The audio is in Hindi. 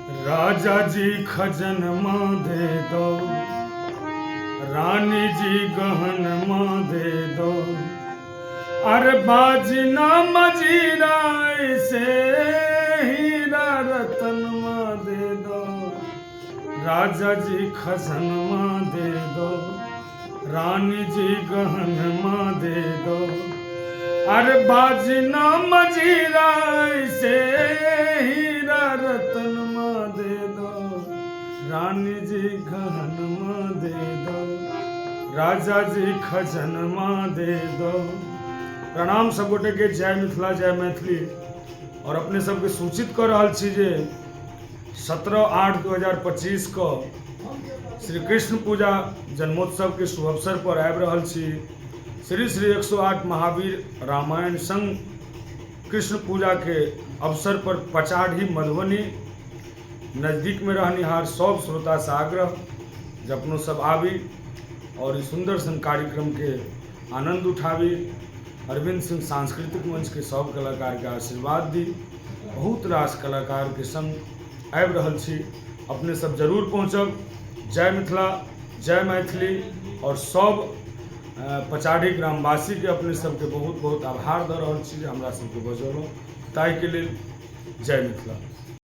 राजा जी खजनमा दे दो, रानी जी गहनमा दे दो, अरे बाजना मजीरा से हीरा रतनमा दे दो। राजा जी खजनमा दे दो, रानी जी गहनमा दे दो, अरे बाजना मजीरा से हीरा रतनमा दे दो। रानी जी गहनमा दे दो, राजा जी खजनमा दे दो। प्रणाम सब गोटे के, जय मिथिला जय मैथिली। और अपने सबके सूचित कर रहा छी जे 17/8/2025 को श्री कृष्ण पूजा जन्मोत्सव के शुभ अवसर पर आबि रहल छी। श्री श्री 108 महावीर रामायण संग कृष्ण पूजा के अवसर पर पचाढ़ी मधुबनी नज़दीक में रहनिहार सब श्रोता से आग्रह जे अपनो सब आबी और इस सुंदर सन कार्यक्रम के आनंद उठावी। अरविंद सिंह सांस्कृतिक मंच के सब कलाकार के आशीर्वाद दी। बहुत रास कलाकार के संग आबि रहल छी, अपने सब जरूर पहुँचब। जय मिथिला जय मैथिली। और सब पचाढ़ी ग्रामवासी के अपने सबके बहुत बहुत आभार दऽ रहल छी जे हमरा सबके बजौलहुँ, ताहि के लेल जय मिथिला।